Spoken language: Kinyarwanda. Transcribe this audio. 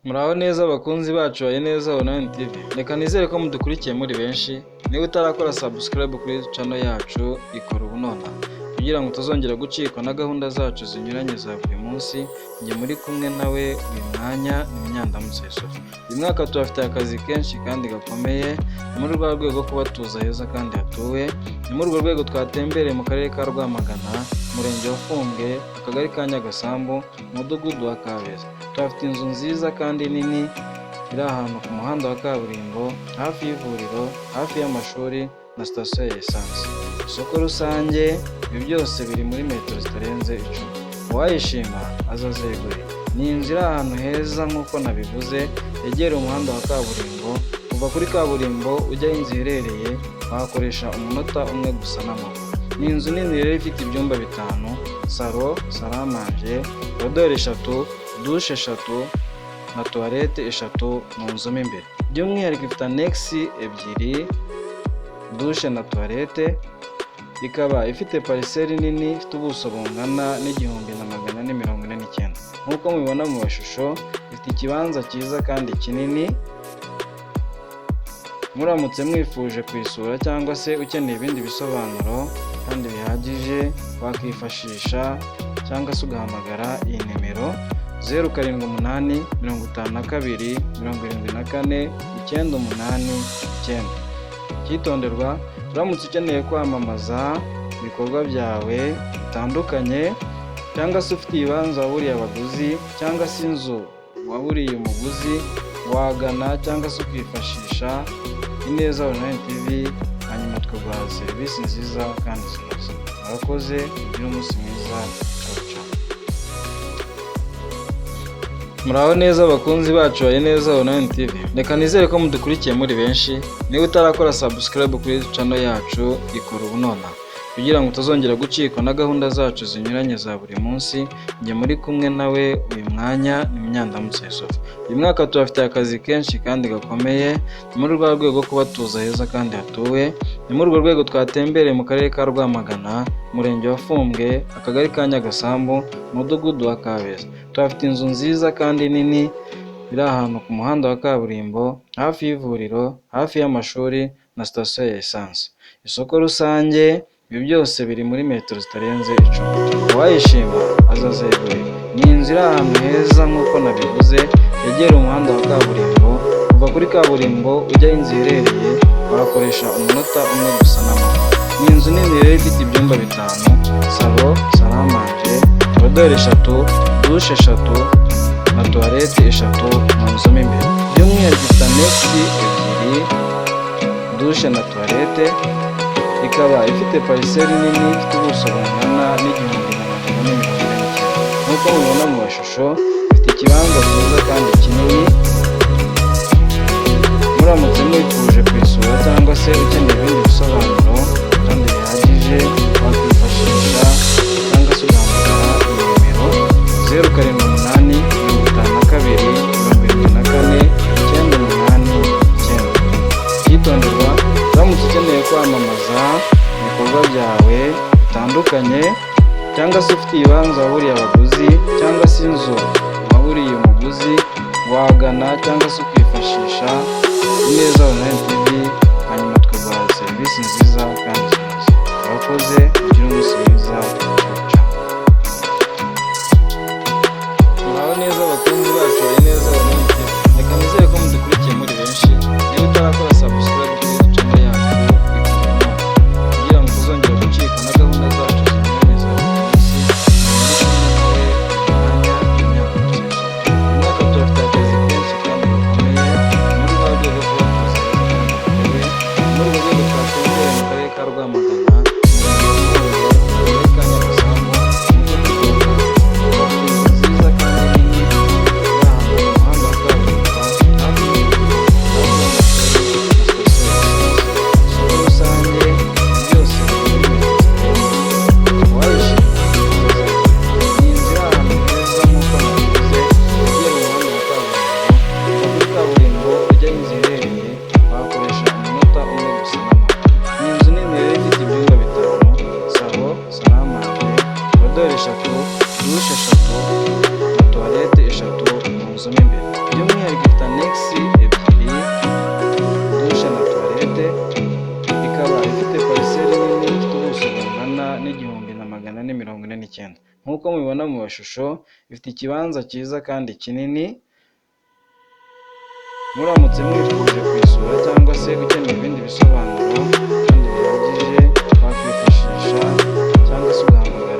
Muraho neza abakunzi bacu ba Ineza Online TV. Reka nizere ko mudukurikiye muri benshi. Niba utarakora subscribe kuri channel yacu, ikora ubu nona. Kugira ngo utazongera gucikwa na gahunda zacu zinyuranye za buri munsi, njye muri kumwe nawe uyu mwanya ni Munyandamutse Yusufu. Uyu mwaka tubafite akazi kenshi kandi gakomeye, ni muri rwa rwego kuba tuza heza kandi hatuwe. Ni muri urwo rwego twatembereye mu karere ka Rwamagana, Murenge wa Fumbwe, Akagari ka Nyagasambu, Umudugudu wa Kabeza. Tubafite inzu nziza kandi nini iri ahantu ku muhanda wa kaburimbo, hafi y'ivuriro, hafi y'amashuri na sitasiyo ya esanse. Isoko rusange, ibi byose biri muri metero zitarenze 10. Uwayishima azazegure. Ni inzu iri ahantu heza nk'uko nabivuze, yegereye umuhanda wa kaburimbo. Kuva kuri kaburimbo ujya aho inzu iherereye wahakoresha umunota umwe gusa n'amaguru. Ni inzu nini rero ifite ibyumba 5, salo, saramanje, koridoro 3, dushe 3 na toilette 3 mu nzu mo imbere. By'umwihariko ifite annexe 2, dushe na toilette. Ikaba ifite pariseri nini ifite ubuso bungana n'1449. Nk'uko mubibona mu mashusho, ifite ikibanza cyiza kandi kinini. Muramutse mwifuje kuyisura cyangwa se ukeneye ibindi bisobanuro kandi bihagije, wakifashisha cyangwa se ugahamagara iyi nimero 0788 52 74 989. Cyitonderwa, uramutse ukeneye kwamamaza ibikorwa byawe bitandukanye cyangwa se ufite ibibanza waburiye abaguzi cyangwa se inzu waburiye umuguzi, wagana cyangwa se ukifashisha Ineza Online TV, hanyuma tukaguha serivisi nziza kandi zinoze. Murakoze, ugire umunsi mwiza. Ciao. Muraho neza abakunzi bacu ba Ineza Online TV. Reka nizere ko mudukurikiye muri benshi. Niba utarakora subscribe kuri channel yacu, ikora ubu nona. Kugira ngo utazongera gucikwa na gahunda zacu zinyuranye za buri munsi, njye muri kumwe nawe uyu mwanya ni Munyandamutse Yusufu. Uyu mwaka tubafite akazi kenshi kandi gakomeye, ni muri rwa rwego kuba tuza heza kandi hatuwe. Ni muri urwo rwego twatembereye mu karere ka Rwamagana, Murenge wa Fumbwe, Akagari ka Nyagasambu, Umudugudu wa Kabeza. Tubafite inzu nziza kandi nini iri ahantu ku muhanda wa kaburimbo, hafi y'ivuriro, hafi y'amashuri na sitasiyo ya esanse. Isoko rusange, ibi byose biri muri metero zitarenze 10. Uwayishima azazegure. Ni inzu iri ahantu heza nk'uko nabivuze, yegereye umuhanda wa kaburimbo. Kuva kuri kaburimbo ujya aho inzu iherereye wahakoresha umunota umwe gusa n'amaguru. Ni inzu nini rero ifite ibyumba 5, salo, saramanje, koridoro 3, dushe 3 na toilette 3 mu nzu mo imbere. By'umwihariko ifite annexe 2, dushe na toilette. Ikaba ifite pariseri nini ifite ubuso bungana n'1449. Nk'uko mubibona mu mashusho, ifite ikibanza cyiza kandi kinini. Muramutse mwifuje kuyisura cyangwa se ukeneye ibindi bisobanuro kandi bihagije, wakifashisha cyangwa se ugahamagara iyi nimero 0788 52 74 989. Cyitonderwa, uramutse ukeneye kwamamaza ibikorwa byawe bitandukanye cyangwa se ufite ibibanza waburiye abaguzi cyangwa se inzu waburiye umuguzi, wagana cyangwa se ukifashisha Ineza Online TV, hanyuma tukaguha serivisi nziza kandi zinoze. Murakoze, ugire umunsi mwiza. Ciao. Muraho neza abakunzi bacu ba Ineza Online TV. Reka nizere ko mudukurikiye muri benshi. Niba utarakora subscribe kuri channel yacu, kugira ngo utazongera gucikwa na gahunda zacu zinyuranye za buri munsi, umwaka tubafite akazi kenshi kandi gakomeye, muri rwa rwego kuba tuza heza kandi hatuwe. Muri urwo rwego twatembereye mu karere ka Rwamagana, Akagari ka Nyagasambu, Umudugudu wa Kabeza. Tubafite inzu nziza kandi nini iri ahantu ku muhanda wa kaburimbo, hafi y'ivuriro, hafi y'amashuri na sitasiyo ya esanse. Isoko rusange, byose biri muri metero zitarenze 10. Uwayishima azazegure. Ni inzu iri ahantu heza nk'uko nabivuze, yegereye umuhanda wa kaburimbo. Kuva kuri kaburimbo ujya aho inzu iherereye wahakoresha umunota umwe gusa n'amaguru. Ni inzu nini rero ifite ibyumba 5, salo, saramanje, koridoro 3, dushe 3 na toilette 3 mu nzu mo imbere. by'umwihariko ifite anegisi ebyiri, dushe na tuwarete, ikaba ifite pariseri nini ifite ubuso bungana n'1,449. Nk'uko mubibona mu mashusho, ifite ikibanza cyiza kandi kinini. Muramutse mwifuje kuyisura cyangwa se ukeneye ibindi bisobanuro kandi bihagije, wakwifashisha cyangwa se ugahamagara